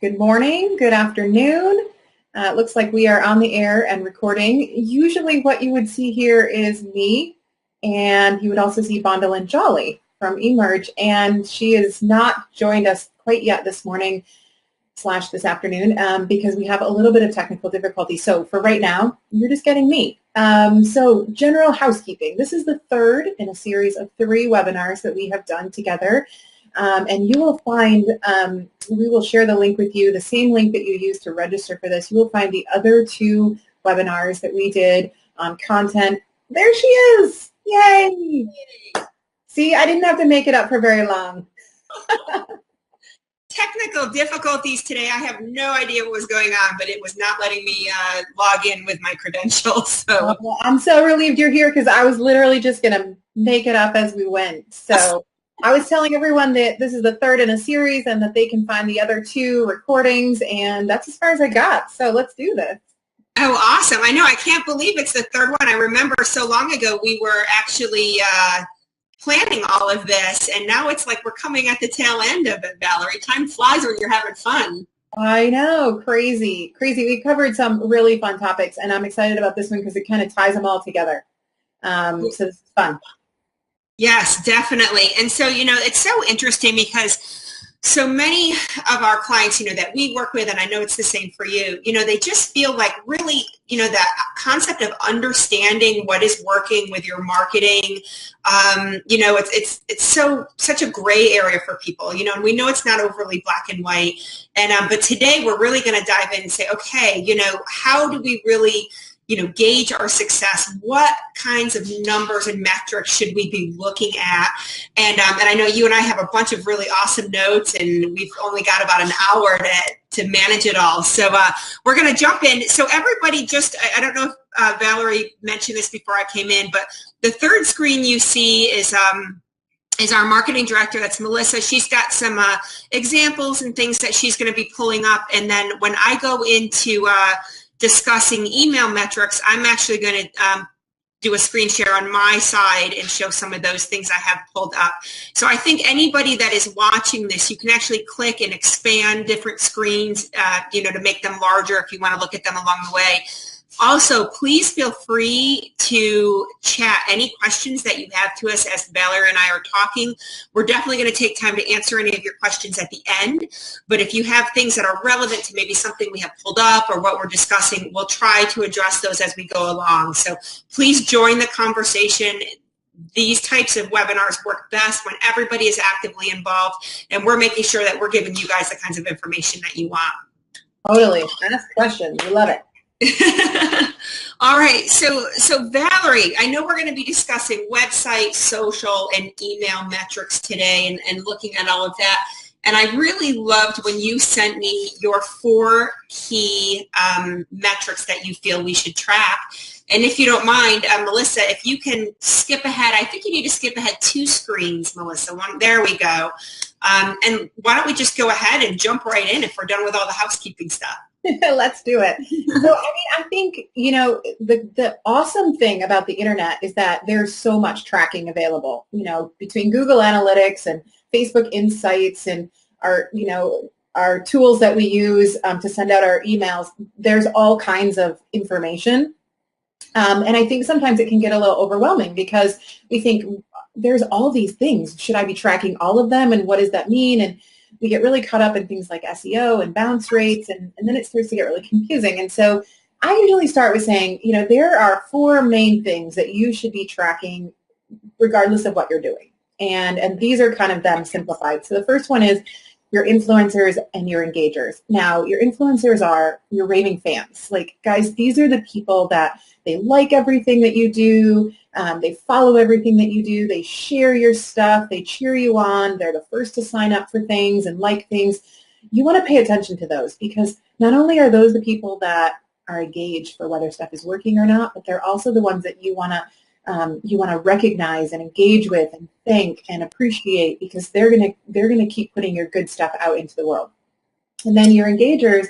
Good morning, good afternoon. It looks like we are on the air and recording. Usually what you would see here is me, and you would also see Bondilyn Jolly from eMerge, and she has not joined us quite yet this morning / this afternoon because we have a little bit of technical difficulty. So for right now, you're just getting me. So general housekeeping. This is the third in a series of 3 webinars that we have done together. And you will find, we will share the link with you, the same link that you used to register for this. You will find the other 2 webinars that we did on content. There she is! Yay! See, I didn't have to make it up for very long. Technical difficulties today. I have no idea what was going on, but it was not letting me log in with my credentials. So well, I'm so relieved you're here because I was literally just going to make it up as we went. So I was telling everyone that this is the third in a series and that they can find the other 2 recordings, and that's as far as I got. So let's do this. Oh, awesome. I know. I can't believe it's the third one. I remember so long ago we were actually planning all of this, and now it's like we're coming at the tail end of it, Valerie. Time flies when you're having fun. I know. Crazy. Crazy. We covered some really fun topics, and I'm excited about this one because it kind of ties them all together. So this is fun. Yes, definitely. And so, it's so interesting because so many of our clients, that we work with, and I know it's the same for you, they just feel like really, that concept of understanding what is working with your marketing, it's such a gray area for people, and we know it's not overly black and white. And, but today we're really going to dive in and say, okay, how do we really gauge our success? What kinds of numbers and metrics should we be looking at? And I know you and I have a bunch of really awesome notes, and we've only got about an hour to manage it all. So we're going to jump in. So everybody I don't know if Valerie mentioned this before I came in, but the third screen you see is our marketing director. That's Melissa. She's got some examples and things that she's going to be pulling up. And then when I go into discussing email metrics, I'm actually going to do a screen share on my side and show some of those things I have pulled up. So I think anybody that is watching this, you can actually click and expand different screens, to make them larger if you want to look at them along the way. Also, please feel free to chat any questions that you have to us as Valerie and I are talking. We're definitely going to take time to answer any of your questions at the end. But if you have things that are relevant to maybe something we have pulled up or what we're discussing, we'll try to address those as we go along. So please join the conversation. These types of webinars work best when everybody is actively involved, and we're making sure that we're giving you guys the kinds of information that you want. Totally. Ask questions. We love it. All right, so Valerie, I know we're going to be discussing website, social, and email metrics today and looking at all of that. And I really loved when you sent me your 4 key metrics that you feel we should track. And if you don't mind, Melissa, if you can skip ahead, I think you need to skip ahead 2 screens, Melissa. There we go. And why don't we just go ahead and jump right in if we're done with all the housekeeping stuff. Let's do it. So, I think, the awesome thing about the internet is that there's so much tracking available, between Google Analytics and Facebook Insights and our tools that we use to send out our emails. There's all kinds of information. And I think sometimes it can get a little overwhelming because we think there's all these things. Should I be tracking all of them? And what does that mean? And we get really caught up in things like SEO and bounce rates, and then it starts to get really confusing. And so I usually start with saying, there are 4 main things that you should be tracking regardless of what you're doing. And these are kind of them simplified. So the first one is your influencers and your engagers. Now, your influencers are your raving fans. Like, guys, these are the people that they like everything that you do. They follow everything that you do. They share your stuff. They cheer you on. They're the first to sign up for things and like things. You want to pay attention to those because not only are those the people that are engaged for whether stuff is working or not, but they're also the ones that you want to recognize and engage with and thank and appreciate because they're gonna keep putting your good stuff out into the world. And then your engagers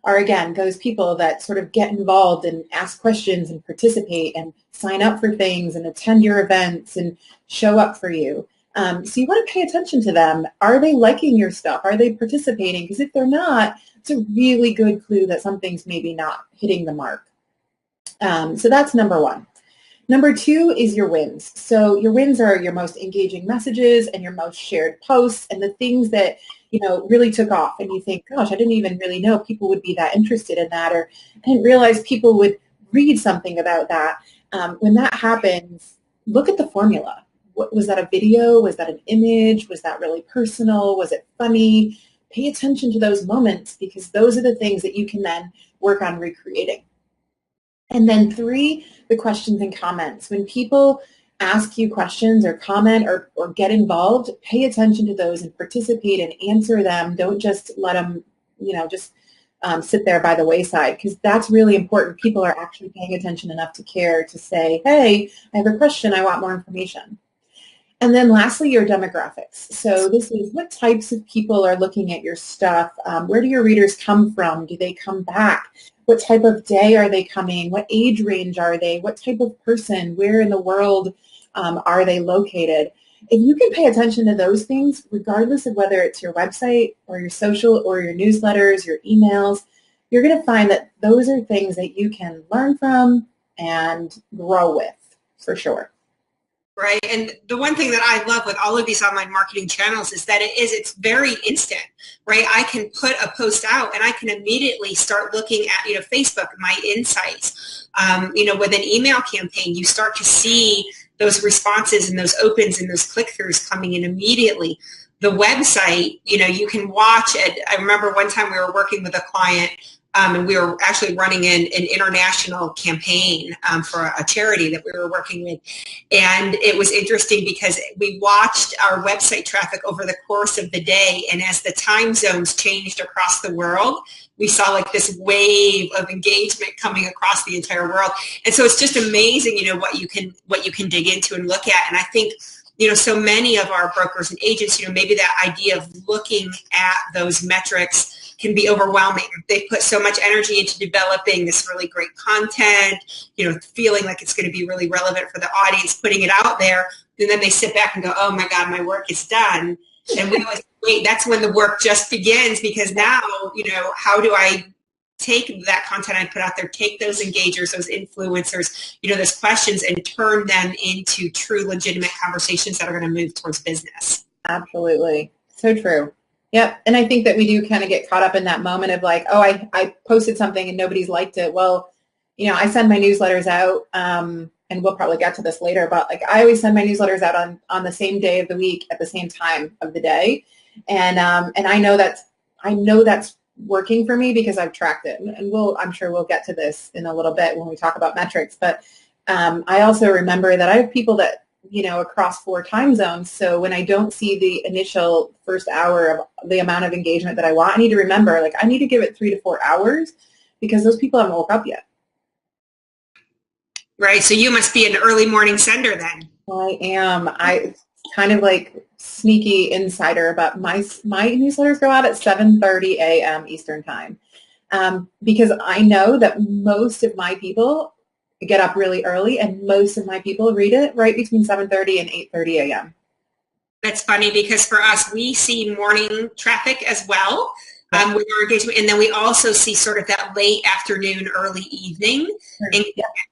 are, again, those people that sort of get involved and ask questions and participate and sign up for things and attend your events and show up for you. So you want to pay attention to them. Are they liking your stuff? Are they participating? Because if they're not, it's a really good clue that something's maybe not hitting the mark. So that's number one. Number two is your wins. So your wins are your most engaging messages and your most shared posts and the things that, really took off. And you think, gosh, I didn't even really know people would be that interested in that, or I didn't realize people would read something about that. When that happens, look at the formula. Was that a video? Was that an image? Was that really personal? Was it funny? Pay attention to those moments, because those are the things that you can then work on recreating. And then three, the questions and comments. When people ask you questions or comment or get involved, pay attention to those and participate and answer them. Don't just let them, sit there by the wayside, because that's really important. People are actually paying attention enough to care to say, hey, I have a question. I want more information. And then lastly, your demographics. So this is what types of people are looking at your stuff. Where do your readers come from? Do they come back? What type of day are they coming? What age range are they? What type of person? Where in the world are they located? If you can pay attention to those things, regardless of whether it's your website or your social or your newsletters, your emails, you're going to find that those are things that you can learn from and grow with, for sure. Right. And the one thing that I love with all of these online marketing channels is that it's very instant, right? I can put a post out and I can immediately start looking at, Facebook, my insights. With an email campaign, you start to see those responses and those opens and those click-throughs coming in immediately. The website, you can watch it. I remember one time we were working with a client, and we were actually running an international campaign for a charity that we were working with. And it was interesting because we watched our website traffic over the course of the day. And as the time zones changed across the world, we saw like this wave of engagement coming across the entire world. And so it's just amazing, what you can dig into and look at. And I think, so many of our brokers and agents, maybe that idea of looking at those metrics can be overwhelming. They put so much energy into developing this really great content, feeling like it's going to be really relevant for the audience, putting it out there, and then they sit back and go, oh my God, my work is done. And we always wait, that's when the work just begins, because now, how do I take that content I put out there, take those engagers, those influencers, those questions, and turn them into true legitimate conversations that are going to move towards business. Absolutely. So true. Yep. And I think that we do kind of get caught up in that moment of like, oh, I posted something and nobody's liked it. Well, I send my newsletters out, and we'll probably get to this later, but like I always send my newsletters out on the same day of the week at the same time of the day. And I know that's working for me because I've tracked it. And I'm sure we'll get to this in a little bit when we talk about metrics. But I also remember that I have people that, across 4 time zones. So when I don't see the initial first hour of the amount of engagement that I want, I need to remember, like, I need to give it 3 to 4 hours because those people haven't woke up yet. Right. So you must be an early morning sender then. I am. I kind of like sneaky insider, but my newsletters go out at 7:30 a.m. Eastern time, because I know that most of my people get up really early, and most of my people read it right between 7:30 and 8:30 a.m. That's funny because for us, we see morning traffic as well with our engagement, and then we also see sort of that late afternoon, early evening. And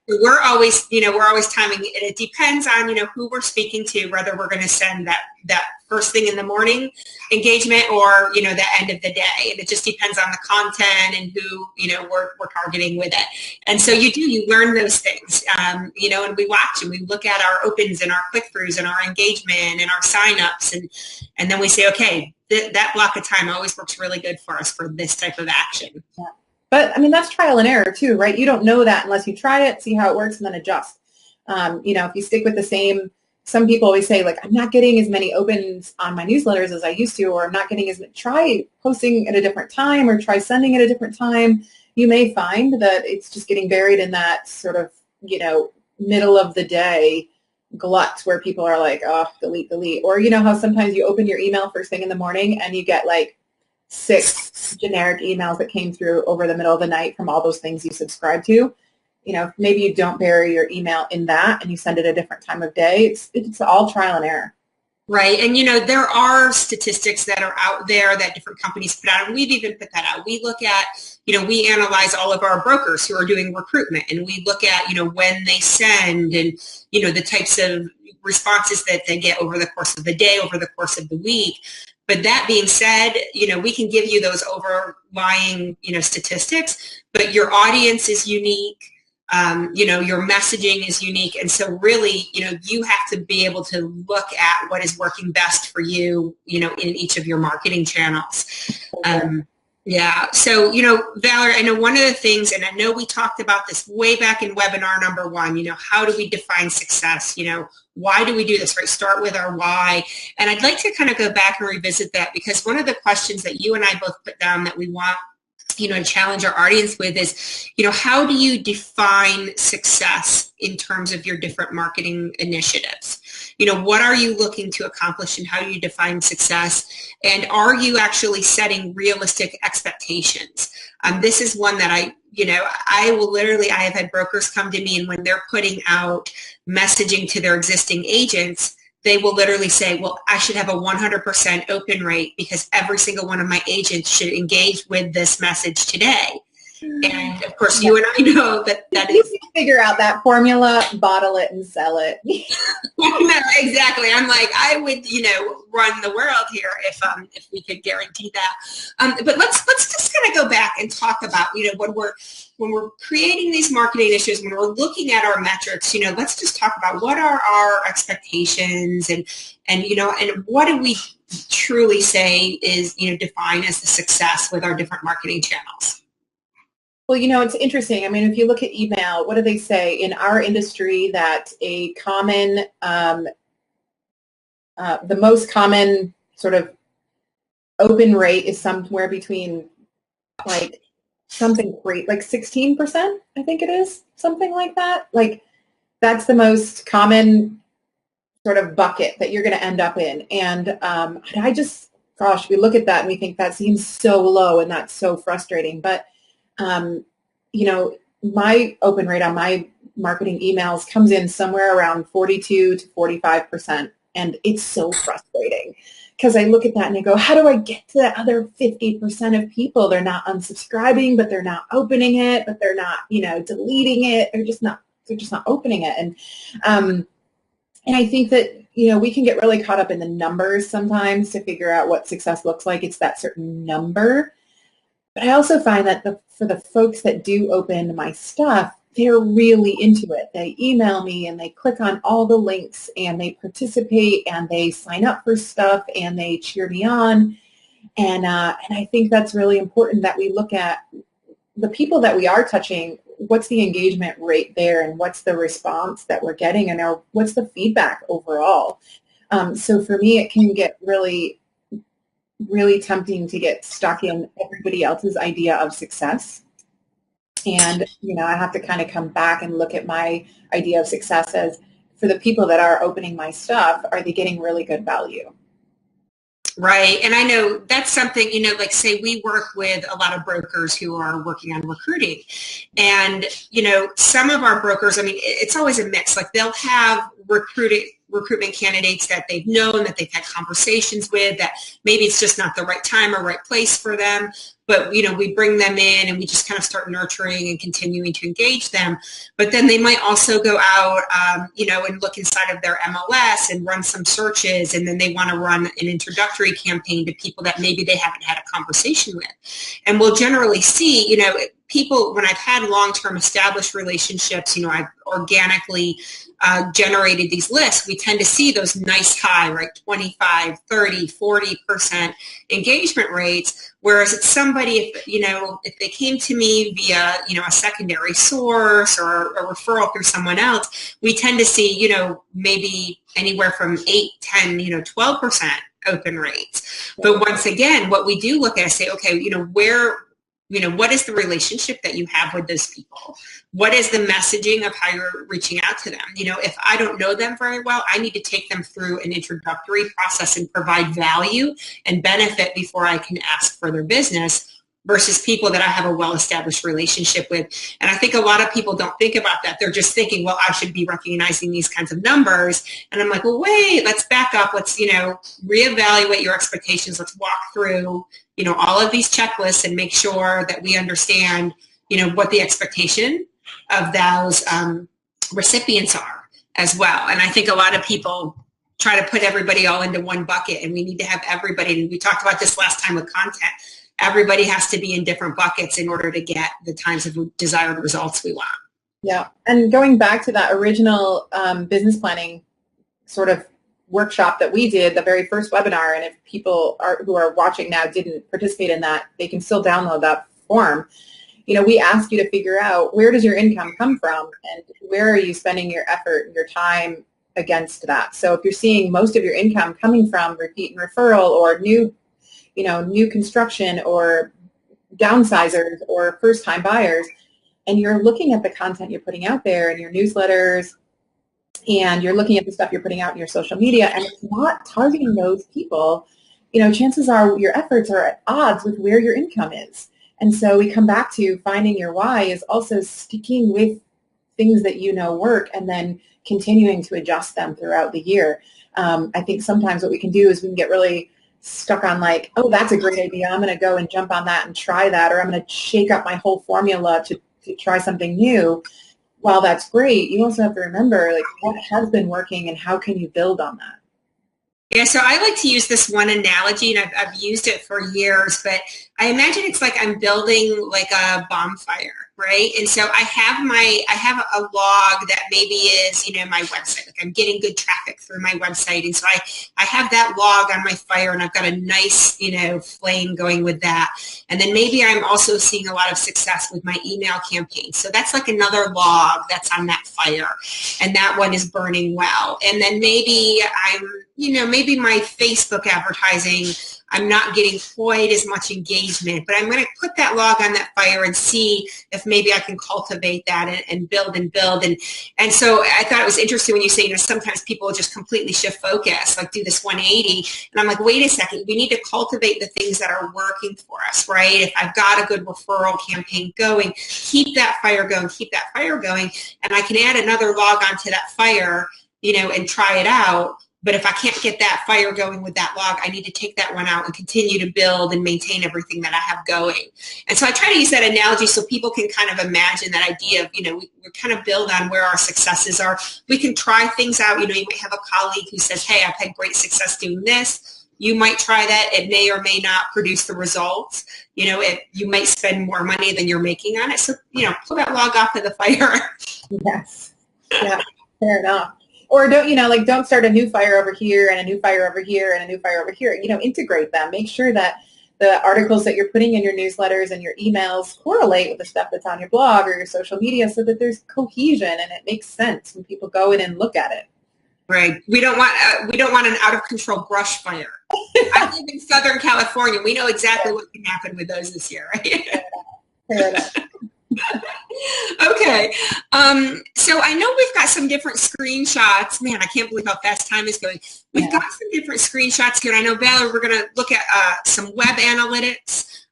we're always timing, and it depends on who we're speaking to, whether we're going to send that first thing in the morning engagement or the end of the day, and it just depends on the content and who we're targeting with it. And so you learn those things, and we watch and we look at our opens and our click-throughs and our engagement and our sign-ups, and then we say, okay, that block of time always works really good for us for this type of action. Yeah. But I mean, that's trial and error too, right? You don't know that unless you try it, see how it works, and then adjust. If you stick with the same, some people always say, like, I'm not getting as many opens on my newsletters as I used to, or I'm not getting as much. Try posting at a different time or try sending at a different time. You may find that it's just getting buried in that sort of, middle of the day glut where people are like, oh, delete. Or how sometimes you open your email first thing in the morning and you get like 6 generic emails that came through over the middle of the night from all those things you subscribe to. Maybe you don't bury your email in that and you send it a different time of day. It's all trial and error. Right. And, you know, there are statistics that are out there that different companies put out, and we've even put that out. We look at, you know, we analyze all of our brokers who are doing recruitment, and we look at, you know, when they send and, you know, the types of responses that they get over the course of the day, over the course of the week. But that being said, you know, we can give you those overlying, you know, statistics, but your audience is unique. You know, your messaging is unique. And so really, you know, you have to be able to look at what is working best for you, you know, in each of your marketing channels. Yeah. So, you know, Valerie, I know one of the things, and I know we talked about this way back in webinar number 1, you know, how do we define success? You know, why do we do this, right? Start with our why. And I'd like to kind of go back and revisit that, because one of the questions that you and I both put down that we want, you know, to challenge our audience with is, you know, how do you define success in terms of your different marketing initiatives? You know, what are you looking to accomplish, and how do you define success? And are you actually setting realistic expectations? This is one that I have had brokers come to me, and when they're putting out messaging to their existing agents, they will literally say, well, I should have a 100% open rate because every single one of my agents should engage with this message today. And of course, you and I know that is. You figure out that formula, bottle it, and sell it. No, exactly. I'm like, I would, you know, run the world here if we could guarantee that. But let's just kind of go back and talk about, you know, when we're creating these marketing initiatives, when we're looking at our metrics, you know, let's just talk about what are our expectations, and you know, and what do we truly say is, you know, defined as the success with our different marketing channels. Well, you know, it's interesting. I mean, if you look at email, what do they say in our industry that a common, the most common sort of open rate is somewhere between like something great, like 16%, I think it is, something like that. Like that's the most common sort of bucket that you're going to end up in. And I just, gosh, we look at that and we think that seems so low and that's so frustrating. But you know, my open rate on my marketing emails comes in somewhere around 42 to 45%. And it's so frustrating because I look at that and I go, how do I get to that other 50% of people? They're not unsubscribing, but they're not opening it, but they're not, you know, deleting it. They're just not opening it. And I think that, you know, we can get really caught up in the numbers sometimes to figure out what success looks like. It's that certain number. But I also find that for the folks that do open my stuff, they're really into it. They email me and they click on all the links and they participate and they sign up for stuff and they cheer me on. And I think that's really important that we look at the people that we are touching. What's the engagement rate there, and what's the response that we're getting, and what's the feedback overall? So for me, it can get really tempting to get stuck in everybody else's idea of success. And, you know, I have to kind of come back and look at my idea of success as, for the people that are opening my stuff, are they getting really good value? Right. And I know that's something, you know, like say we work with a lot of brokers who are working on recruiting. And, you know, some of our brokers, I mean, it's always a mix. Like they'll have recruitment candidates that they've known, that they've had conversations with, that maybe it's just not the right time or right place for them. But, you know, we bring them in and we just kind of start nurturing and continuing to engage them. But then they might also go out, you know, and look inside of their MLS and run some searches. And then they want to run an introductory campaign to people that maybe they haven't had a conversation with. And we'll generally see, you know, people, when I've had long-term established relationships, you know, I've organically generated these lists, we tend to see those nice high, right, 25, 30, 40% engagement rates. Whereas it's somebody, if, you know, if they came to me via, you know, a secondary source or a referral through someone else, we tend to see, you know, maybe anywhere from 8, 10, you know, 12% open rates. But once again, what we do look at is say, okay, you know, what is the relationship that you have with those people? What is the messaging of how you're reaching out to them? You know, if I don't know them very well, I need to take them through an introductory process and provide value and benefit before I can ask for their business. versus people that I have a well-established relationship with. And I think a lot of people don't think about that. They're just thinking, well, I should be recognizing these kinds of numbers. And I'm like, well, wait, let's back up. Let's, reevaluate your expectations. Let's walk through, all of these checklists and make sure that we understand, what the expectation of those recipients are as well. And I think a lot of people try to put everybody all into one bucket, and we need to have everybody. And we talked about this last time with content. Everybody has to be in different buckets in order to get the kinds of desired results we want. Yeah. And going back to that original business planning sort of workshop that we did, the very first webinar, and if people who are watching now didn't participate in that, they can still download that form. We ask you to figure out, where does your income come from, and where are you spending your effort and your time against that? So if you're seeing most of your income coming from repeat and referral, or new construction, or downsizers, or first-time buyers, and you're looking at the content you're putting out there in your newsletters, and you're looking at the stuff you're putting out in your social media, and it's not targeting those people, chances are your efforts are at odds with where your income is. And so we come back to finding your why is also sticking with things that work, and then continuing to adjust them throughout the year. I think sometimes what we can do is we can get really stuck on like, oh, that's a great idea. I'm going to go and jump on that and try that, or I'm going to shake up my whole formula to try something new. While that's great, you also have to remember like what has been working and how can you build on that. Yeah, so I like to use this one analogy, and I've used it for years, but I imagine it's like I'm building like a bonfire, right? And so I have a log that maybe is, my website. Like I'm getting good traffic through my website, and so I have that log on my fire, and I've got a nice, flame going with that. And then maybe I'm also seeing a lot of success with my email campaign. So that's like another log that's on that fire, and that one is burning well. And then maybe maybe my Facebook advertising, I'm not getting quite as much engagement, but I'm going to put that log on that fire and see if maybe I can cultivate that and build and build. And so I thought it was interesting when you say, sometimes people just completely shift focus, like do this 180. And I'm like, wait a second, we need to cultivate the things that are working for us, right? If I've got a good referral campaign going, keep that fire going, and I can add another log onto that fire, and try it out. But if I can't get that fire going with that log, I need to take that one out and continue to build and maintain everything that I have going. And so I try to use that analogy so people can kind of imagine that idea of, we kind of build on where our successes are. We can try things out. You might have a colleague who says, hey, I've had great success doing this. You might try that. It may or may not produce the results. You might spend more money than you're making on it. So, pull that log off of the fire. Yes. Yeah, fair enough. Or don't start a new fire over here and a new fire over here and a new fire over here. Integrate them. Make sure that the articles that you're putting in your newsletters and your emails correlate with the stuff that's on your blog or your social media, so that there's cohesion and it makes sense when people go in and look at it. Right. We don't want an out of control brush fire. I live in Southern California. We know exactly what can happen with those this year, right? Fair enough. Okay. So I know we've got some different screenshots. Man, I can't believe how fast time is going. We've got some different screenshots here. I know, Valerie, we're going to look at some web analytics.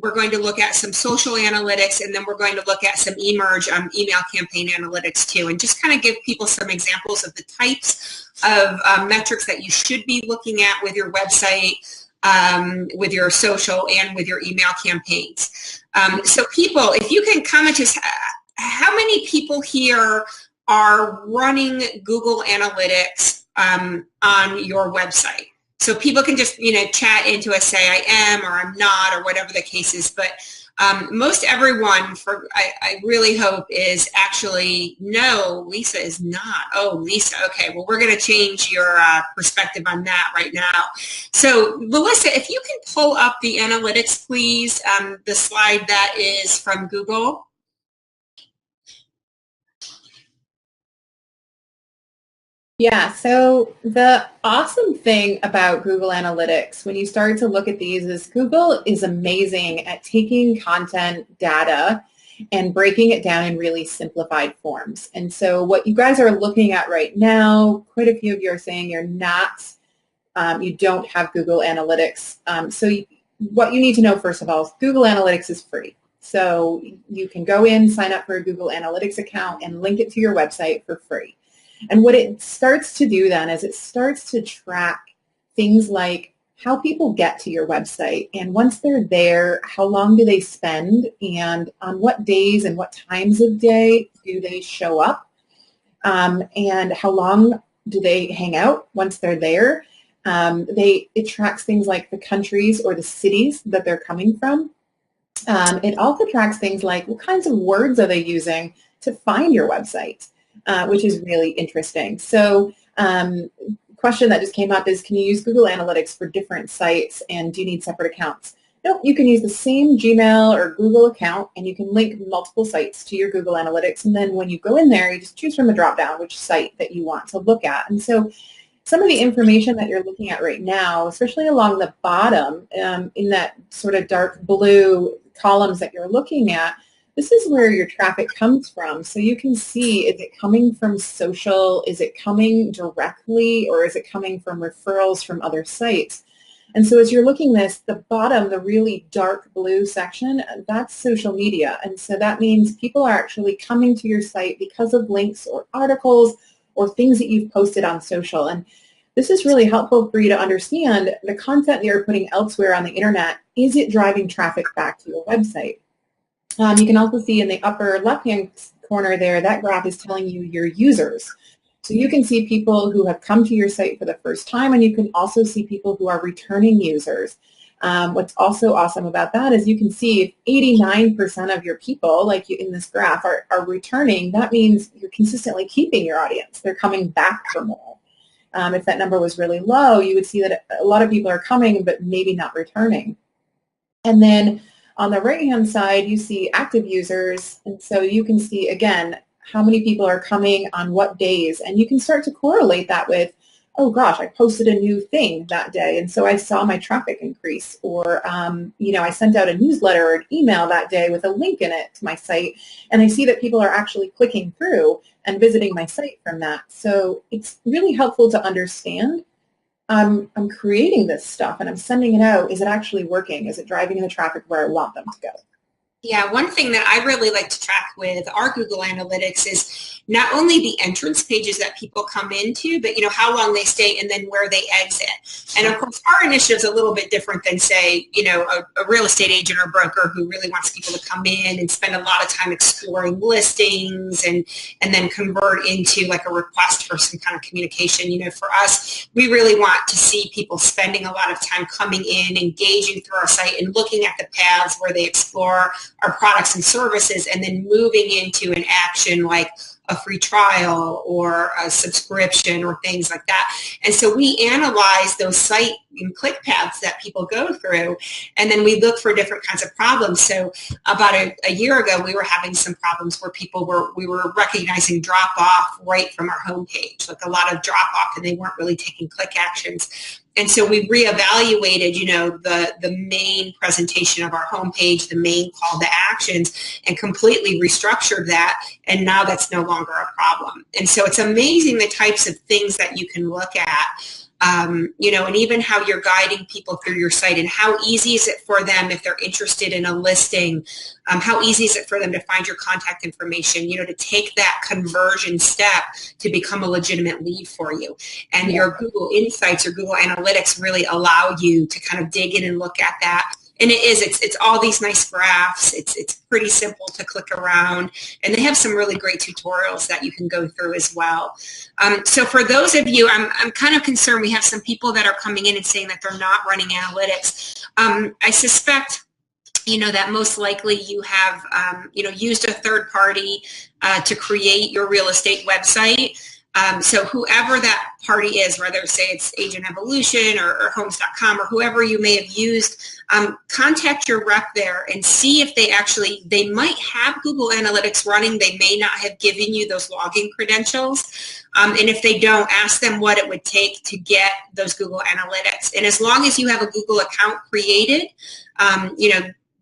We're going to look at some social analytics, and then we're going to look at some eMerge email campaign analytics too, and just kind of give people some examples of the types of metrics that you should be looking at with your website, with your social, and with your email campaigns. So people, if you can comment to us, how many people here are running Google Analytics on your website? So people can just, chat into us, say I am or I'm not, or whatever the case is. But most everyone, I really hope, is actually, no, Lisa is not. Oh, Lisa, okay. Well, we're going to change your perspective on that right now. So, Melissa, if you can pull up the analytics, please, the slide that is from Google. Yeah, so the awesome thing about Google Analytics, when you start to look at these, is Google is amazing at taking content data and breaking it down in really simplified forms. And so what you guys are looking at right now, quite a few of you are saying you're not, you don't have Google Analytics. So what you need to know, first of all, is Google Analytics is free. So you can go in, sign up for a Google Analytics account, and link it to your website for free. And what it starts to do then is it starts to track things like how people get to your website. And once they're there, how long do they spend? And on what days and what times of day do they show up? And how long do they hang out once they're there? It tracks things like the countries or the cities that they're coming from. It also tracks things like what kinds of words are they using to find your website, which is really interesting. So question that just came up is, can you use Google Analytics for different sites, and do you need separate accounts? No, you can use the same Gmail or Google account, and you can link multiple sites to your Google Analytics, and then when you go in there, you just choose from a drop-down which site that you want to look at. And so some of the information that you're looking at right now, especially along the bottom in that sort of dark blue columns that you're looking at, this is where your traffic comes from. So you can see, is it coming from social? Is it coming directly, or is it coming from referrals from other sites? And so as you're looking this, the bottom, the really dark blue section, that's social media. And so that means people are actually coming to your site because of links or articles or things that you've posted on social. And this is really helpful for you to understand the content that you're putting elsewhere on the internet. Is it driving traffic back to your website? You can also see in the upper left-hand corner there, that graph is telling you your users. So you can see people who have come to your site for the first time, and you can also see people who are returning users. What's also awesome about that is you can see if 89% of your people, like you in this graph, are returning. That means you're consistently keeping your audience. They're coming back for more. If that number was really low, you would see that a lot of people are coming but maybe not returning. And then on the right-hand side, you see active users, and so you can see, again, how many people are coming on what days, and you can start to correlate that with, oh gosh, I posted a new thing that day, and so I saw my traffic increase, or I sent out a newsletter or an email that day with a link in it to my site, and I see that people are actually clicking through and visiting my site from that. So it's really helpful to understand, I'm creating this stuff and I'm sending it out. Is it actually working? Is it driving the traffic where I want them to go? Yeah, one thing that I really like to track with our Google Analytics is not only the entrance pages that people come into, but how long they stay and then where they exit. And of course, our initiative is a little bit different than, say, a real estate agent or broker who really wants people to come in and spend a lot of time exploring listings and then convert into like a request for some kind of communication. For us, we really want to see people spending a lot of time coming in, engaging through our site and looking at the paths where they explore our products and services, and then moving into an action like a free trial or a subscription or things like that. And so we analyze those site and click paths that people go through, and then we look for different kinds of problems. So about a year ago, we were having some problems where we were recognizing drop off right from our homepage, like a lot of drop off, and they weren't really taking click actions. And so we reevaluated, the main presentation of our homepage, the main call to actions, and completely restructured that. And now that's no longer a problem. And so it's amazing the types of things that you can look at, and even how you're guiding people through your site, and how easy is it for them if they're interested in a listing, how easy is it for them to find your contact information, to take that conversion step to become a legitimate lead for you. And your Google Insights or Google Analytics really allow you to kind of dig in and look at that. And it's all these nice graphs. It's pretty simple to click around, and they have some really great tutorials that you can go through as well. So for those of you, I'm kind of concerned. We have some people that are coming in and saying that they're not running analytics. I suspect that most likely you have used a third party to create your real estate website. So whoever that party is, whether say it's Agent Evolution or Homes.com or whoever you may have used, contact your rep there and see if they might have Google Analytics running. They may not have given you those login credentials. And if they don't, ask them what it would take to get those Google Analytics. And as long as you have a Google account created,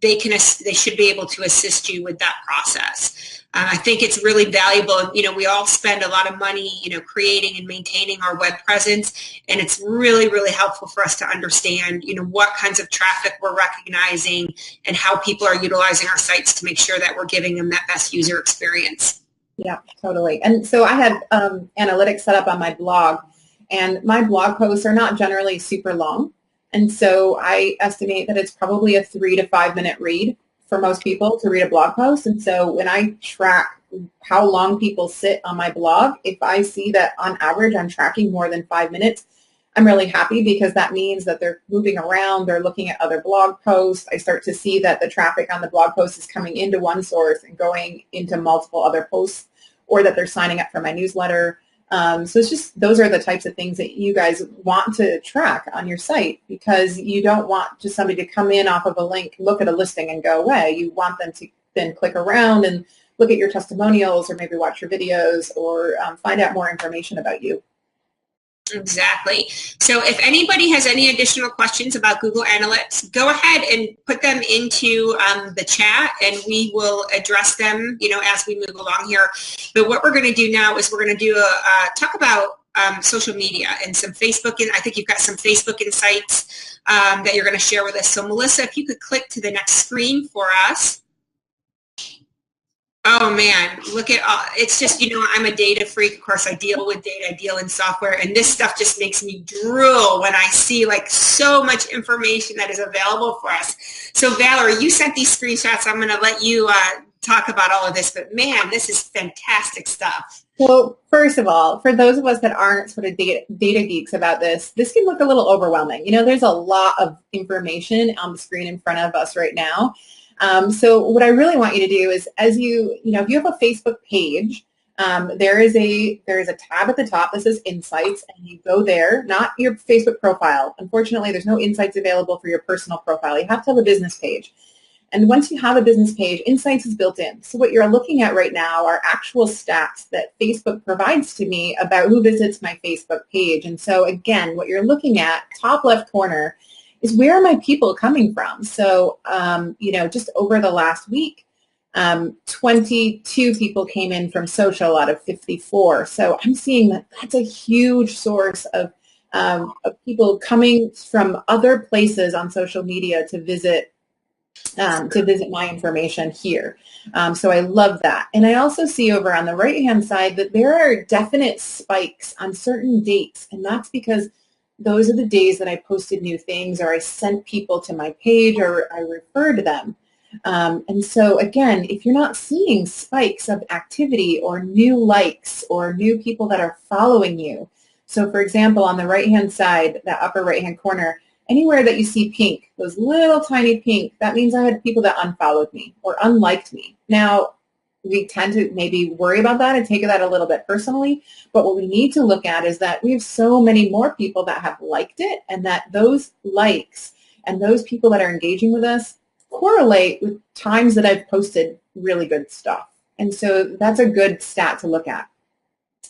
they should be able to assist you with that process. I think it's really valuable. You know, we all spend a lot of money, you know, creating and maintaining our web presence, and it's really, really helpful for us to understand, you know, what kinds of traffic we're recognizing and how people are utilizing our sites to make sure that we're giving them that best user experience. Yeah, totally. And so I have analytics set up on my blog, and my blog posts are not generally super long. And so I estimate that it's probably a 3 to 5 minute read for most people to read a blog post. And so when I track how long people sit on my blog, if I see that on average I'm tracking more than 5 minutes, I'm really happy, because that means that they're moving around, they're looking at other blog posts. I start to see that the traffic on the blog post is coming into one source and going into multiple other posts, or that they're signing up for my newsletter. So it's just, those are the types of things that you guys want to track on your site, because you don't want just somebody to come in off of a link, look at a listing and go away. You want them to then click around and look at your testimonials, or maybe watch your videos, or find out more information about you. Exactly. So if anybody has any additional questions about Google Analytics, go ahead and put them into the chat, and we will address them, you know, as we move along here. But what we're going to do now is we're going to do talk about social media and some Facebook, and I think you've got some Facebook insights that you're going to share with us. So Melissa, if you could click to the next screen for us. Oh man, look at all, it's just, you know, I'm a data freak. Of course, I deal with data, I deal in software, and this stuff just makes me drool when I see like so much information that is available for us. So Valerie, you sent these screenshots. I'm going to let you talk about all of this, but man, this is fantastic stuff. Well, first of all, for those of us that aren't sort of data geeks about this can look a little overwhelming. You know, there's a lot of information on the screen in front of us right now. So what I really want you to do is, as you know, if you have a Facebook page, there is a tab at the top that says Insights, and you go there, not your Facebook profile. Unfortunately, there's no insights available for your personal profile. You have to have a business page. And once you have a business page, Insights is built in. So what you're looking at right now are actual stats that Facebook provides to me about who visits my Facebook page. And so again, what you're looking at, top left corner, is where are my people coming from? So, you know, just over the last week, 22 people came in from social out of 54. So I'm seeing that that's a huge source of people coming from other places on social media to visit my information here. So I love that. And I also see over on the right-hand side that there are definite spikes on certain dates, and that's because those are the days that I posted new things, or I sent people to my page, or I referred them. And so again, if you're not seeing spikes of activity or new likes or new people that are following you, so for example, on the right-hand side, that upper right-hand corner, anywhere that you see pink, those little tiny pink, that means I had people that unfollowed me or unliked me. Now, we tend to maybe worry about that and take that a little bit personally, but what we need to look at is that we have so many more people that have liked it, and that those likes and those people that are engaging with us correlate with times that I've posted really good stuff. And so that's a good stat to look at.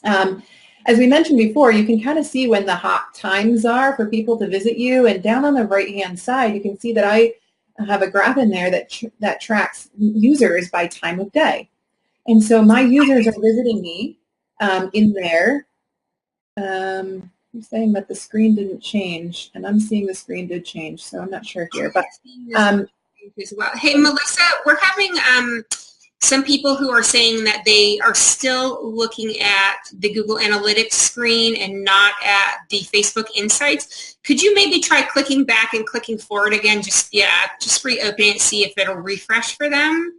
As we mentioned before, you can kind of see when the hot times are for people to visit you, and down on the right-hand side, you can see that I have a graph in there that tracks users by time of day. And so my users are visiting me in there. I'm saying that the screen didn't change, and I'm seeing the screen did change, so I'm not sure here. But as well. Hey, Melissa, we're having some people who are saying that they are still looking at the Google Analytics screen and not at the Facebook Insights. Could you maybe try clicking back and clicking forward again? Just reopen it, see if it'll refresh for them.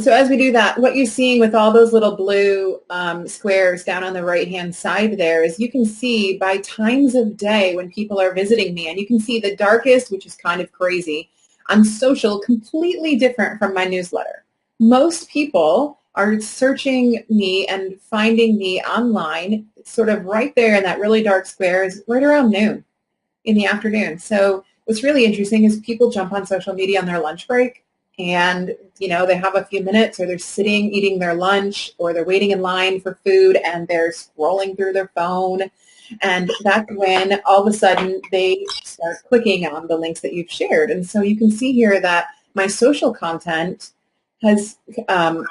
So as we do that, what you're seeing with all those little blue squares down on the right-hand side there is you can see by times of day when people are visiting me, and you can see the darkest, which is kind of crazy, on social, completely different from my newsletter. Most people are searching me and finding me online sort of right there in that really dark square is right around noon in the afternoon. So what's really interesting is people jump on social media on their lunch break, and, you know, they have a few minutes, or they're sitting eating their lunch, or they're waiting in line for food, and they're scrolling through their phone. And that's when all of a sudden they start clicking on the links that you've shared. And so you can see here that my social content has a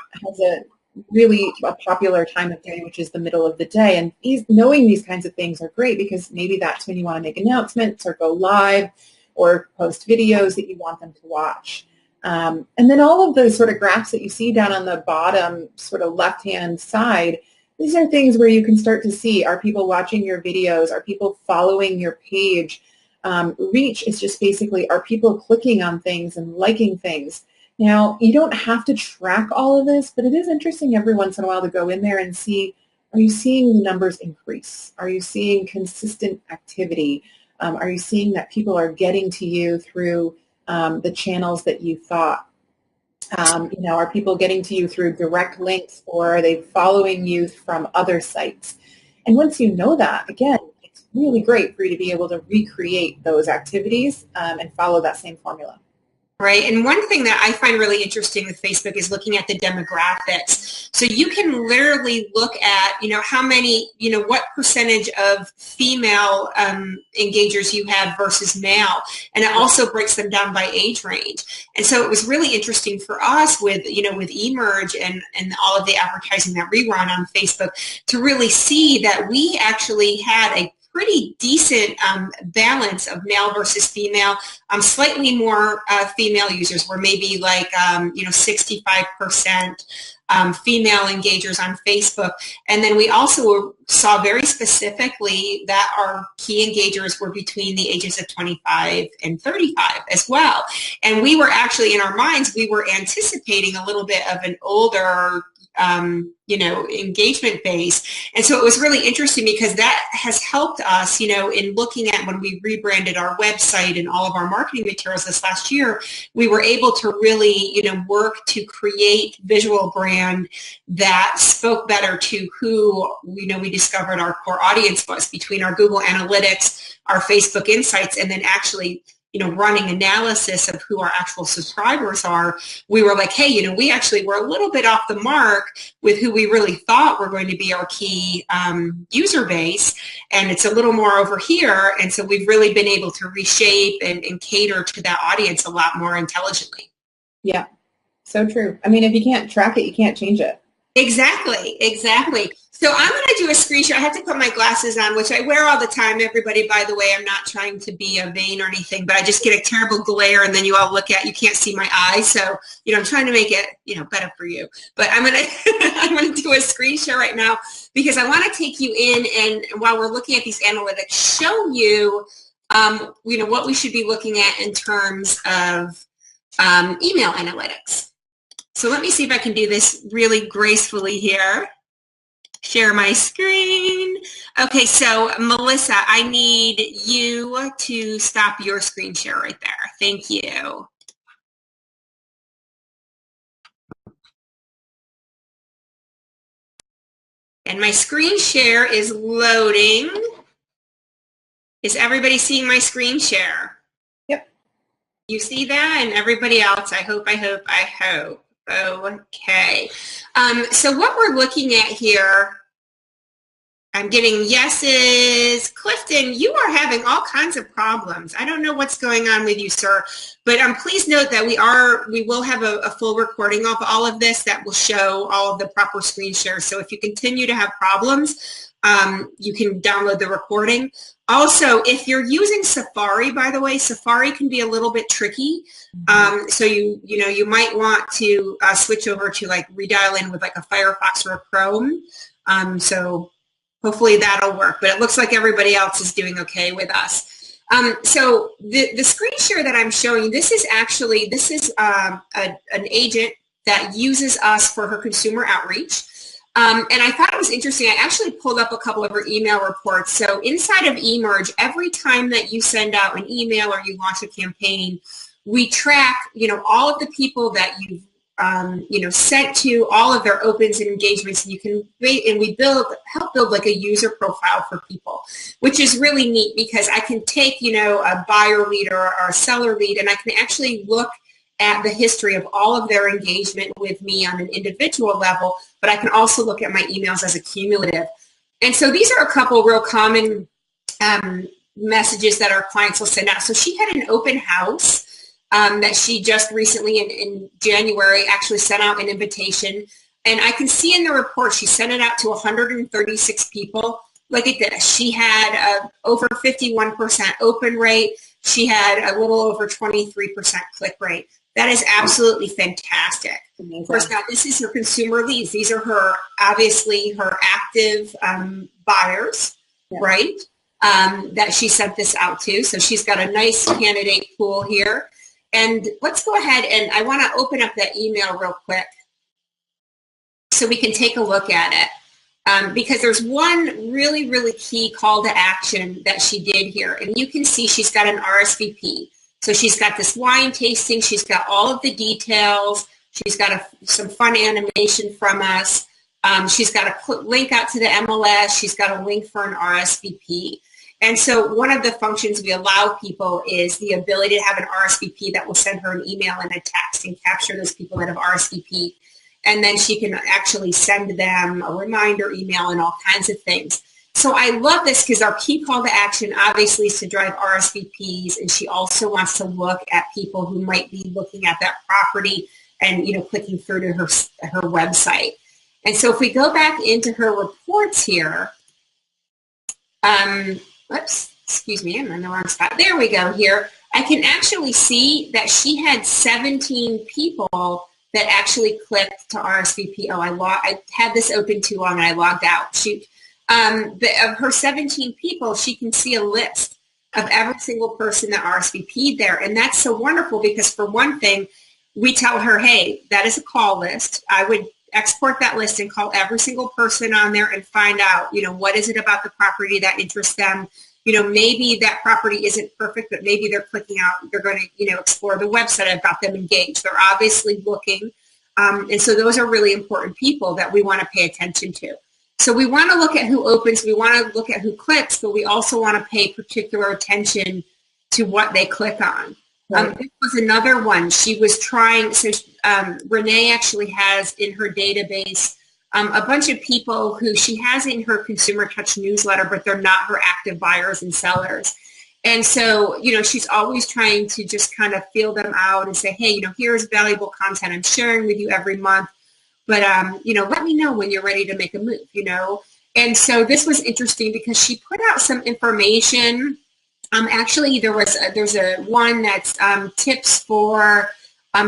really a popular time of day, which is the middle of the day. And knowing these kinds of things are great because maybe that's when you want to make announcements or go live or post videos that you want them to watch. And then all of those sort of graphs that you see down on the bottom sort of left-hand side, these are things where you can start to see, are people watching your videos? Are people following your page? Reach is just basically, are people clicking on things and liking things? Now, you don't have to track all of this, but it is interesting every once in a while to go in there and see, are you seeing the numbers increase? Are you seeing consistent activity? Are you seeing that people are getting to you through the channels that you thought? Are people getting to you through direct links, or are they following you from other sites? And once you know that, again, it's really great for you to be able to recreate those activities and follow that same formula. Right. And one thing that I find really interesting with Facebook is looking at the demographics. So you can literally look at, how many, what percentage of female engagers you have versus male. And it also breaks them down by age range. And so it was really interesting for us with, with eMerge and all of the advertising that we run on Facebook to really see that we actually had a pretty decent balance of male versus female. Slightly more female users were maybe like, 65% female engagers on Facebook. And then we also saw very specifically that our key engagers were between the ages of 25 and 35 as well. And we were actually, in our minds, we were anticipating a little bit of an older engagement base. And so it was really interesting because that has helped us, in looking at when we rebranded our website and all of our marketing materials this last year, we were able to really, work to create visual brand that spoke better to who, we discovered our core audience was between our Google Analytics, our Facebook Insights, and then actually running analysis of who our actual subscribers are. We were like, hey, we actually were a little bit off the mark with who we really thought were going to be our key user base. And it's a little more over here. And so we've really been able to reshape and cater to that audience a lot more intelligently. Yeah, so true. I mean, if you can't track it, you can't change it. Exactly. So I'm going to do a screen share. I have to put my glasses on, which I wear all the time, everybody, by the way. I'm not trying to be vain or anything, but I just get a terrible glare, and then you all look at, you can't see my eyes. So, I'm trying to make it, better for you. But I'm going to do a screen share right now because I want to take you in, and while we're looking at these analytics, show you, what we should be looking at in terms of email analytics. So let me see if I can do this really gracefully here. Share my screen. Okay, so Melissa, I need you to stop your screen share right there. Thank you. And my screen share is loading. Is everybody seeing my screen share? Yep. You see that? And everybody else, I hope. Okay. So what we're looking at here, I'm getting yeses. Clifton, you are having all kinds of problems. I don't know what's going on with you, sir, but please note that we will have a full recording of all of this that will show all of the proper screen shares. So if you continue to have problems, you can download the recording. Also, if you're using Safari, by the way, Safari can be a little bit tricky. So you might want to switch over to like redial in with like a Firefox or a Chrome. So hopefully that'll work. But it looks like everybody else is doing okay with us. So the screen share that I'm showing, this is an agent that uses us for her consumer outreach. And I thought it was interesting. I actually pulled up a couple of her email reports. So inside of eMerge, every time that you send out an email or you launch a campaign, we track, all of the people that you've, sent to, all of their opens and engagements, and we help build like a user profile for people, which is really neat because I can take, a buyer lead or a seller lead, and I can actually look at the history of all of their engagement with me on an individual level, but I can also look at my emails as a cumulative. And so these are a couple real common messages that our clients will send out. So she had an open house that she just recently in January actually sent out an invitation. And I can see in the report she sent it out to 136 people. Look at this. She had over 51% open rate. She had a little over 23% click rate. That is absolutely fantastic. Amazing. Of course, now this is her consumer leads. These are her, obviously, her active buyers, right, that she sent this out to. So she's got a nice candidate pool here. And let's go ahead, and I want to open up that email real quick so we can take a look at it. Because there's one really, really key call to action that she did here. And you can see she's got an RSVP. So she's got this wine tasting. She's got all of the details. She's got some fun animation from us. She's got a link out to the MLS. She's got a link for an RSVP. And so one of the functions we allow people is the ability to have an RSVP that will send her an email and a text and capture those people that have RSVP. And then she can actually send them a reminder email and all kinds of things. So I love this because our key call to action obviously is to drive RSVPs, and she also wants to look at people who might be looking at that property and, you know, clicking through to her website. And so if we go back into her reports here, whoops, excuse me, I'm in the wrong spot. There we go here. I can actually see that she had 17 people that actually clicked to RSVP. Oh, I had this open too long and I logged out. Shoot. Of her 17 people, she can see a list of every single person that RSVP'd there. And that's so wonderful because, for one thing, we tell her, hey, that is a call list. I would export that list and call every single person on there and find out, you know, what is it about the property that interests them. You know, maybe that property isn't perfect, but maybe they're clicking out, they're going to, you know, explore the website. I've got them engaged. They're obviously looking. And so those are really important people that we want to pay attention to. So we want to look at who opens, we want to look at who clicks, but we also want to pay particular attention to what they click on. Right. This was another one. She was trying, so Renee actually has in her database a bunch of people who she has in her Consumer Touch newsletter, but they're not her active buyers and sellers. And so, you know, she's always trying to just kind of feel them out and say, hey, you know, here's valuable content I'm sharing with you every month. But, you know, let me know when you're ready to make a move, you know. And so this was interesting because she put out some information. Actually, there's a one that's tips for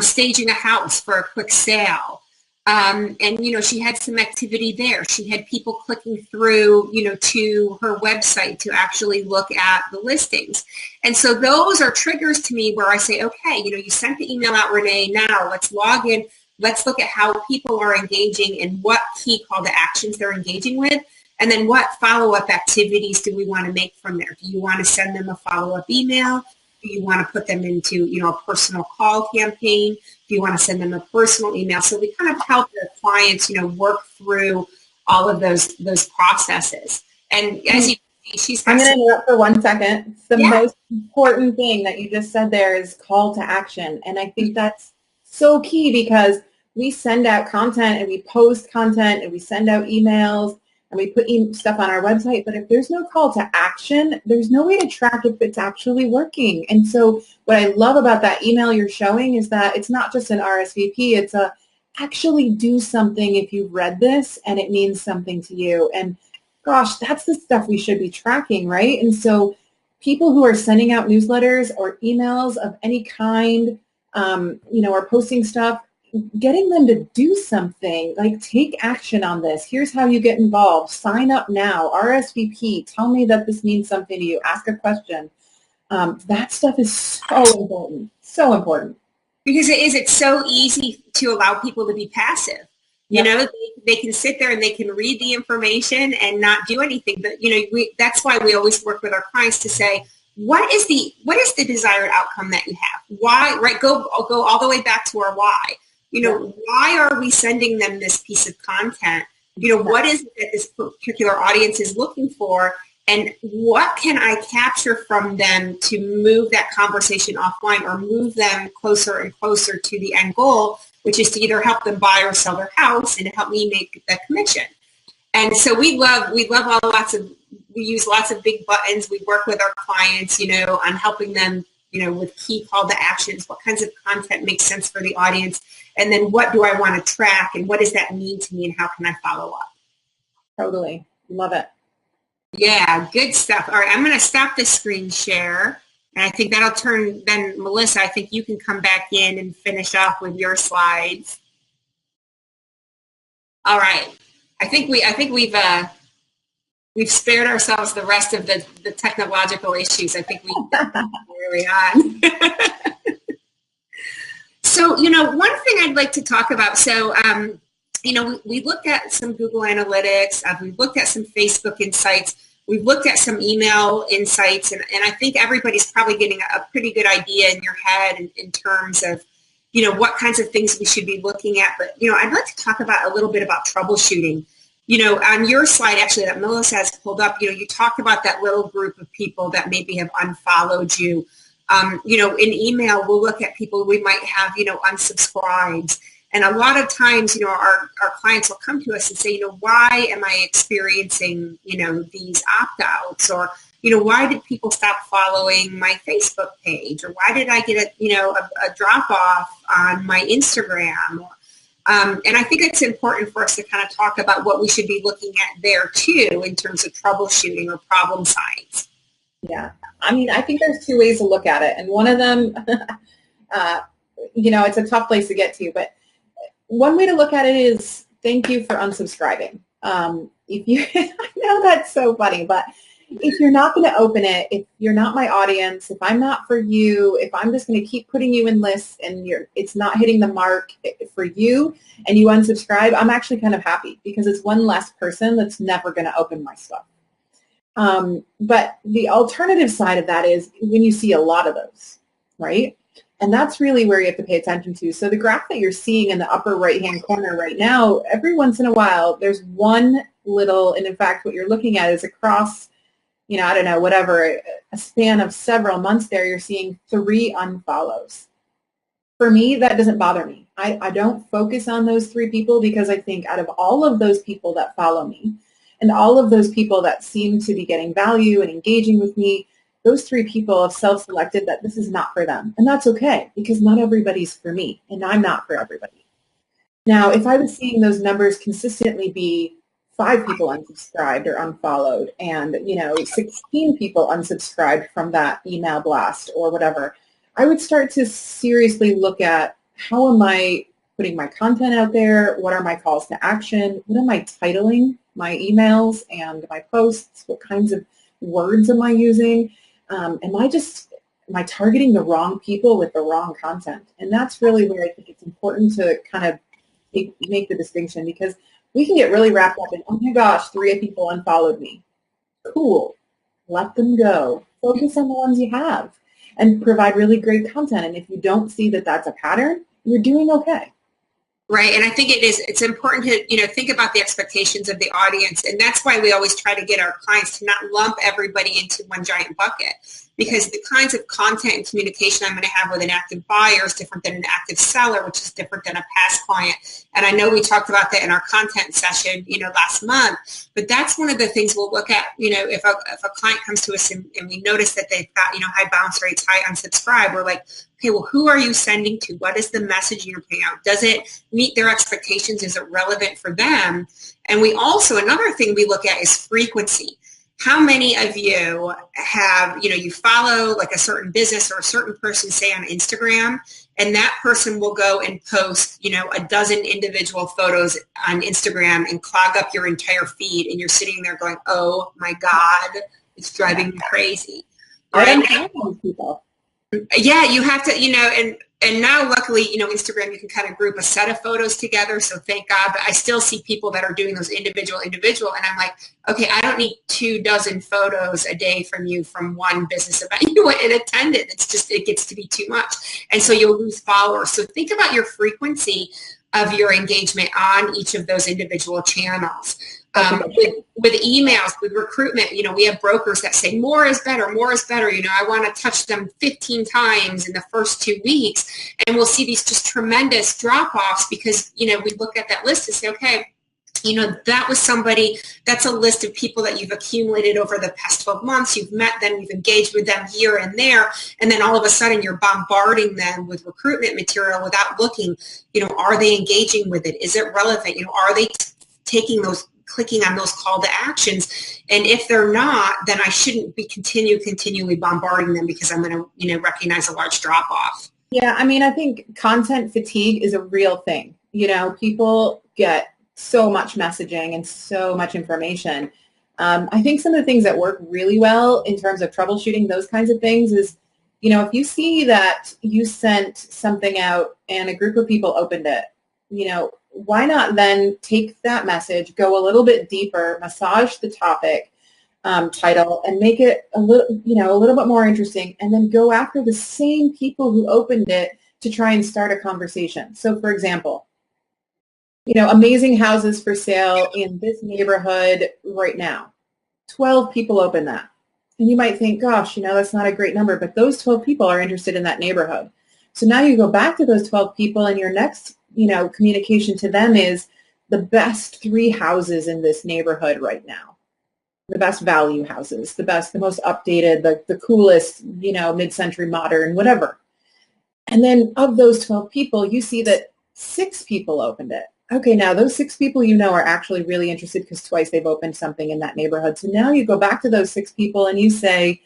staging a house for a quick sale. And, you know, she had some activity there. She had people clicking through, you know, to her website to actually look at the listings. And so those are triggers to me where I say, okay, you know, you sent the email out, Renee, now let's log in. Let's look at how people are engaging and what key call to actions they're engaging with. And then what follow-up activities do we want to make from there? Do you want to send them a follow-up email? Do you want to put them into, you know, a personal call campaign? Do you want to send them a personal email? So we kind of help the clients, you know, work through all of those processes. And as you see, she's I'm going to interrupt for 1 second. The most important thing that you just said there is call to action. And I think that's so key because we send out content and we post content and we send out emails and we put stuff on our website, but if there's no call to action, there's no way to track if it's actually working. And so what I love about that email you're showing is that it's not just an RSVP, it's a actually do something if you've read this and it means something to you. And gosh, that's the stuff we should be tracking, right? And so people who are sending out newsletters or emails of any kind, you know, or posting stuff, getting them to do something, like take action on this. Here's how you get involved. Sign up now. RSVP. Tell me that this means something to you. Ask a question. That stuff is so important. So important. Because it's so easy to allow people to be passive. You know, they can sit there and they can read the information and not do anything. But, you know, that's why we always work with our clients to say, what is the desired outcome that you have? Why, right? Go all the way back to our why. You know, why are we sending them this piece of content? You know, what is it that this particular audience is looking for? And what can I capture from them to move that conversation offline or move them closer and closer to the end goal, which is to either help them buy or sell their house and to help me make that commission. And so we love we use lots of big buttons. We work with our clients, on helping them, with key call to actions. What kinds of content makes sense for the audience? And then what do I want to track? And what does that mean to me? And how can I follow up? Totally. Love it. Yeah, good stuff. All right, I'm going to stop the screen share. And I think that'll turn, then Melissa, I think you can come back in and finish off with your slides. All right. I think we've spared ourselves the rest of the technological issues. I think we early on. So, one thing I'd like to talk about. So, we looked at some Google Analytics. We've looked at some Facebook Insights. We've looked at some email insights. And I think everybody's probably getting a pretty good idea in your head in terms of, what kinds of things we should be looking at. But, I'd like to talk about a little bit about troubleshooting. On your slide, actually, that Melissa has pulled up, you talked about that little group of people that maybe have unfollowed you. In email, we'll look at people we might have, unsubscribed. And a lot of times, our clients will come to us and say, why am I experiencing, these opt-outs? Or, why did people stop following my Facebook page? Or why did I get a drop-off on my Instagram? And I think it's important for us to kind of talk about what we should be looking at there, too, in terms of troubleshooting or problem signs. Yeah. I think there's two ways to look at it. And one of them, it's a tough place to get to. But one way to look at it is thank you for unsubscribing. If you, I know that's so funny, but if you're not going to open it, if you're not my audience, if I'm not for you, if I'm just going to keep putting you in lists and it's not hitting the mark for you and you unsubscribe, I'm actually kind of happy because it's one less person that's never going to open my stuff. But the alternative side of that is when you see a lot of those, right? And that's really where you have to pay attention to. So the graph that you're seeing in the upper right-hand corner right now, every once in a while, there's one little, and in fact, what you're looking at is across, I don't know, whatever, a span of several months there, you're seeing 3 unfollows. For me, that doesn't bother me. I don't focus on those 3 people because I think out of all of those people that follow me and all of those people that seem to be getting value and engaging with me, those 3 people have self-selected that this is not for them. And that's okay because not everybody's for me and I'm not for everybody. Now, if I was seeing those numbers consistently be 5 people unsubscribed or unfollowed and, 16 people unsubscribed from that email blast or whatever, I would start to seriously look at how am I putting my content out there? What are my calls to action? What am I titling my emails and my posts? What kinds of words am I using? Am I targeting the wrong people with the wrong content? And that's really where I think it's important to kind of make the distinction because we can get really wrapped up in, oh my gosh, 3 people unfollowed me. Cool. Let them go. Focus on the ones you have and provide really great content. And if you don't see that that's a pattern, you're doing okay. Right, and I think it's important to, think about the expectations of the audience, and that's why we always try to get our clients to not lump everybody into one giant bucket, because the kinds of content and communication I'm going to have with an active buyer is different than an active seller, which is different than a past client. And I know we talked about that in our content session, last month, but that's one of the things we'll look at, if a client comes to us and we notice that they've got, high bounce rates, high unsubscribe, we're like, okay, well, who are you sending to? What is the message you're putting out? Does it meet their expectations? Is it relevant for them? And we also, another thing we look at is frequency. How many of you have, you follow like a certain business or a certain person, say on Instagram, and that person will go and post, a dozen individual photos on Instagram and clog up your entire feed, and you're sitting there going, oh my God, it's driving me crazy. Right? People. Yeah, you have to, and now luckily, Instagram, you can kind of group a set of photos together. So thank God, but I still see people that are doing those individual. And I'm like, okay, I don't need 24 photos a day from you from one business event you went and attended. It gets to be too much. And so you'll lose followers. So think about your frequency of your engagement on each of those individual channels. With emails, with recruitment, we have brokers that say more is better, more is better. I want to touch them 15 times in the first 2 weeks. And we'll see these just tremendous drop-offs because, we look at that list and say, okay, that was somebody, that's a list of people that you've accumulated over the past 12 months. You've met them, you've engaged with them here and there, and then all of a sudden you're bombarding them with recruitment material without looking, are they engaging with it? Is it relevant? Are they clicking on those call to actions? And if they're not, then I shouldn't be continually bombarding them because I'm going to, recognize a large drop off. Yeah, I mean, I think content fatigue is a real thing. People get so much messaging and so much information. I think some of the things that work really well in terms of troubleshooting those kinds of things is, if you see that you sent something out and a group of people opened it, why not then take that message, go a little bit deeper, massage the topic title, and make it a little bit more interesting, and then go after the same people who opened it to try and start a conversation. So, for example, amazing houses for sale in this neighborhood right now. 12 people open that. And you might think, gosh, that's not a great number, but those 12 people are interested in that neighborhood. So now you go back to those 12 people, and your next, communication to them is the best 3 houses in this neighborhood right now. The best value houses, the most updated, the coolest, mid-century modern, whatever. And then of those 12 people, you see that 6 people opened it. Okay, now those 6 people are actually really interested because twice they've opened something in that neighborhood. So now you go back to those 6 people and you say,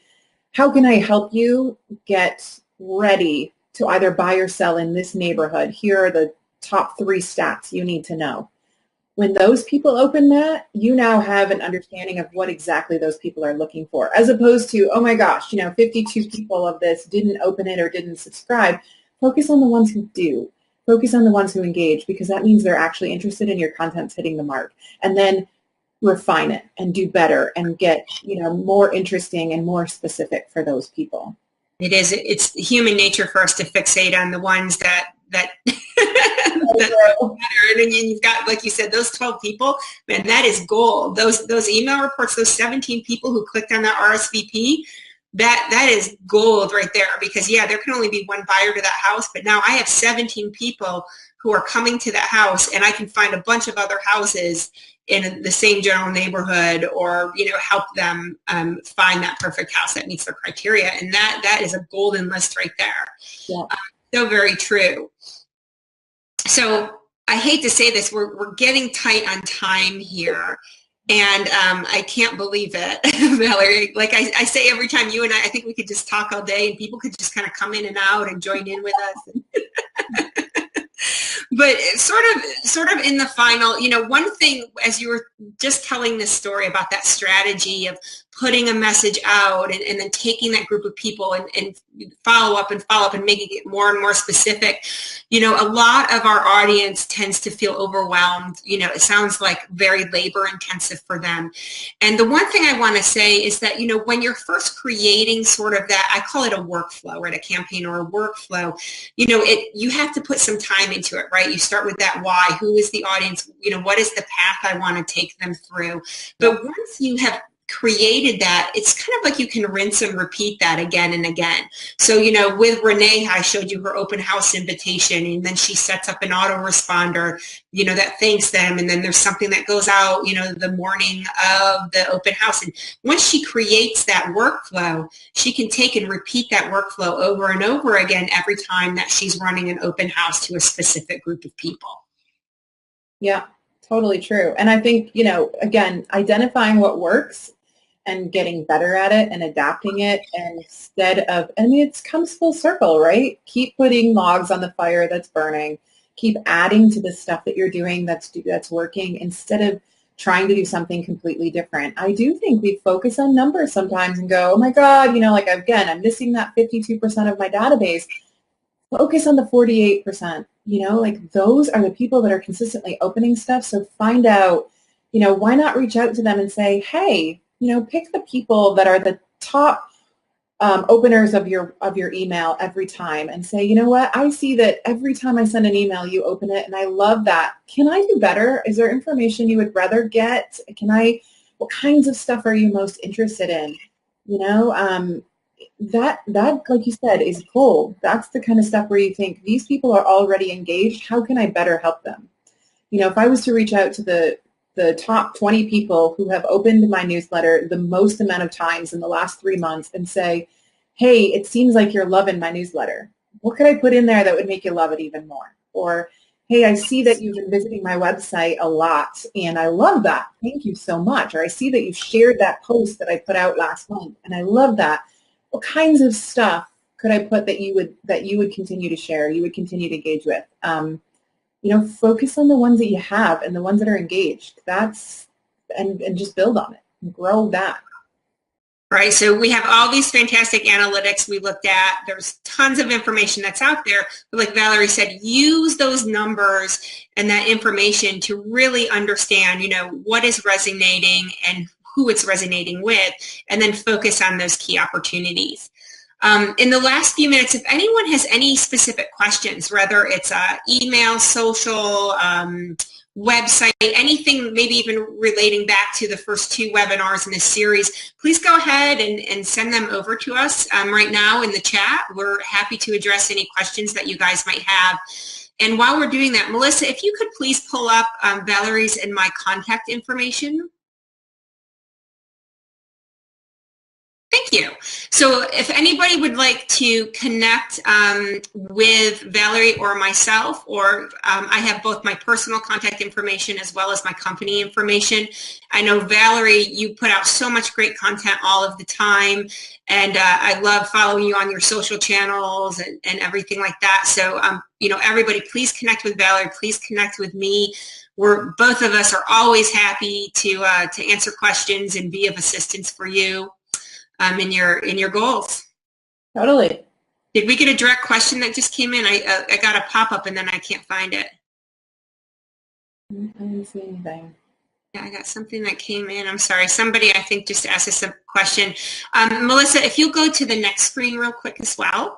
how can I help you get ready to either buy or sell in this neighborhood? Here are the top 3 stats you need to know. When those people open that, you now have an understanding of what exactly those people are looking for, as opposed to, oh my gosh, 52 people of this didn't open it or didn't subscribe. Focus on the ones who do. Focus on the ones who engage, because that means they're actually interested in your content's hitting the mark. And then refine it and do better and get, more interesting and more specific for those people. It's human nature for us to fixate on the ones that that and you've got, like you said, those 12 people, man, that is gold. Those email reports, those 17 people who clicked on that RSVP, that is gold right there, because there can only be one buyer to that house, but now I have 17 people who are coming to that house, and I can find a bunch of other houses in the same general neighborhood, or help them find that perfect house that meets their criteria, and that is a golden list right there. Yeah. So very true. So I hate to say this, we're getting tight on time here. And I can't believe it, Valerie. Like I say every time, you and I think we could just talk all day and people could just kind of come in and out and join in with us. But sort of in the final, one thing, as you were just telling this story about that strategy of putting a message out and then taking that group of people and follow up and making it more and more specific, a lot of our audience tends to feel overwhelmed. It sounds like very labor intensive for them. And the one thing I want to say is that, when you're first creating sort of that, I call it a workflow, right? A campaign or a workflow, you have to put some time into it, right? You start with that why, who is the audience, what is the path I want to take them through. But once you have created that, it's kind of like you can rinse and repeat that again and again. So, with Renee, I showed you her open house invitation, and then she sets up an autoresponder, that thanks them. And then there's something that goes out, the morning of the open house. And once she creates that workflow, she can take and repeat that workflow over and over again every time that she's running an open house to a specific group of people. Yeah, totally true. And I think, again, identifying what works and getting better at it and adapting it, and instead of, it comes full circle, right? Keep putting logs on the fire that's burning. Keep adding to the stuff that you're doing that's working, instead of trying to do something completely different. I do think we focus on numbers sometimes and go, oh my God, I'm missing that 52% of my database. Focus on the 48%, those are the people that are consistently opening stuff. So find out, why not reach out to them and say, hey, pick the people that are the top openers of your email every time, and say, you know what, I see that every time I send an email, you open it, and I love that. Can I do better? Is there information you would rather get? What kinds of stuff are you most interested in? That, like you said, is gold. That's the kind of stuff where you think, these people are already engaged. How can I better help them? If I was to reach out to the the top 20 people who have opened my newsletter the most amount of times in the last 3 months and say, hey, it seems like you're loving my newsletter. What could I put in there that would make you love it even more? Or, hey, I see that you've been visiting my website a lot, and I love that. Thank you so much. Or I see that you shared that post that I put out last month, and I love that. What kinds of stuff could I put that you would continue to share, you would continue to engage with? Focus on the ones that you have and the ones that are engaged. And just build on it and grow that. Right, so we have all these fantastic analytics we looked at. There's tons of information that's out there. But like Valerie said, use those numbers and that information to really understand, what is resonating and who it's resonating with, and then focus on those key opportunities. In the last few minutes, if anyone has any specific questions, whether it's email, social, website, anything maybe even relating back to the first 2 webinars in this series, please go ahead and send them over to us right now in the chat. We're happy to address any questions that you guys might have. And while we're doing that, Melissa, if you could please pull up Valerie's and my contact information. Thank you. So if anybody would like to connect with Valerie or myself, or I have both my personal contact information as well as my company information. I know, Valerie, you put out so much great content all of the time, and I love following you on your social channels and everything like that. So, everybody, please connect with Valerie. Please connect with me. Both of us are always happy to answer questions and be of assistance for you. In your goals. Totally. Did we get a direct question that just came in? I got a pop-up and then I can't find it. I didn't see anything. Yeah, I got something that came in. I'm sorry. Somebody, I think, just asked us a question. Melissa, if you'll go to the next screen real quick as well.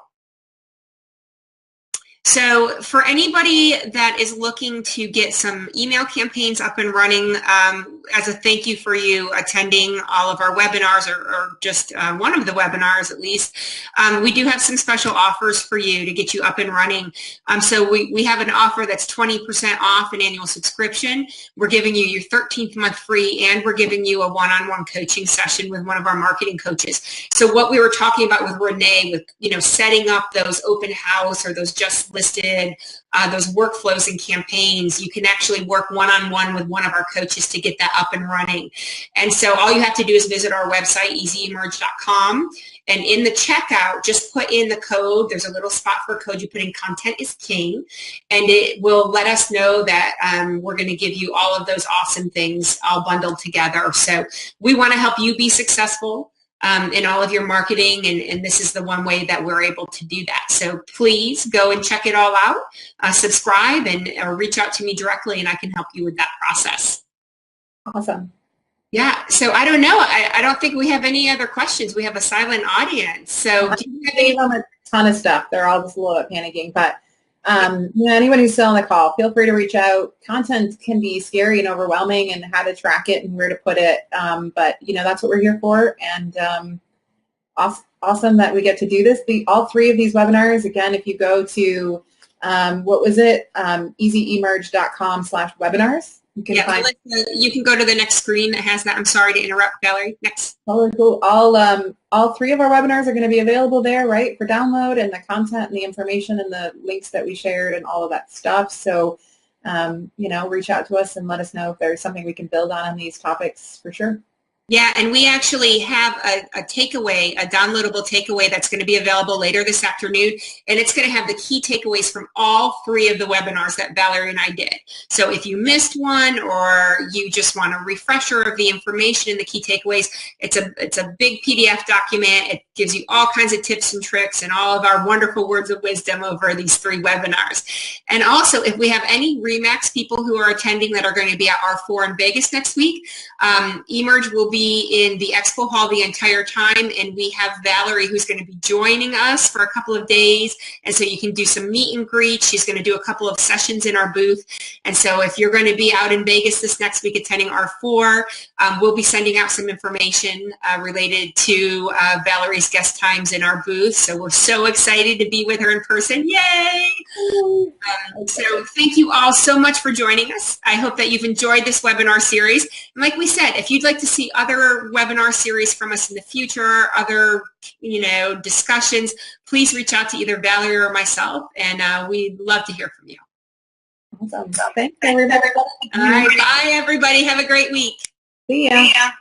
So for anybody that is looking to get some email campaigns up and running as a thank you for you attending all of our webinars, or just one of the webinars at least, we do have some special offers for you to get you up and running. So we have an offer that's 20% off an annual subscription. We're giving you your 13th month free, and we're giving you a one-on-one coaching session with one of our marketing coaches. So what we were talking about with Renee, with setting up those open house or those just listed, those workflows and campaigns, you can actually work one-on-one with one of our coaches to get that up and running. And so all you have to do is visit our website, easyemerge.com, and in the checkout, just put in the code. There's a little spot for a code. You put in content is king, and it will let us know that we're going to give you all of those awesome things all bundled together. So we want to help you be successful in all of your marketing, and this is the one way that we're able to do that. So please go and check it all out, subscribe, or reach out to me directly, and I can help you with that process. Awesome. Yeah, so I don't know. I don't think we have any other questions. We have a silent audience. So do you have any? A ton of stuff. They're all just a little bit panicking, but anyone who's still on the call, feel free to reach out. Content can be scary and overwhelming, and how to track it and where to put it. But that's what we're here for. And awesome that we get to do this. All 3 of these webinars, again, if you go to easyemerge.com/webinars, you can find. You can go to the next screen that has that. I'm sorry to interrupt, Valerie. Next. Oh, cool. All 3 of our webinars are going to be available there, right, for download, and the content and the information and the links that we shared and all of that stuff. So, reach out to us and let us know if there's something we can build on these topics for sure. Yeah, and we actually have a takeaway, a downloadable takeaway that's going to be available later this afternoon, and it's going to have the key takeaways from all 3 of the webinars that Valerie and I did. So if you missed one, or you just want a refresher of the information and the key takeaways, it's a big PDF document. It gives you all kinds of tips and tricks and all of our wonderful words of wisdom over these 3 webinars. And also, if we have any RE/MAX people who are attending that are going to be at R4 in Vegas next week, eMerge will be in the expo hall the entire time, and we have Valerie who's going to be joining us for a couple of days, and so you can do some meet and greet. She's going to do a couple of sessions in our booth, and so if you're going to be out in Vegas this next week attending R4, we'll be sending out some information related to Valerie's Valerie's guest times in our booth. So we're so excited to be with her in person. Yay! So thank you all so much for joining us. I hope that you've enjoyed this webinar series. And like we said, if you'd like to see other webinar series from us in the future, other discussions, please reach out to either Valerie or myself, and we'd love to hear from you. Awesome. Thanks, everybody. All right. Bye, everybody. Have a great week. See ya.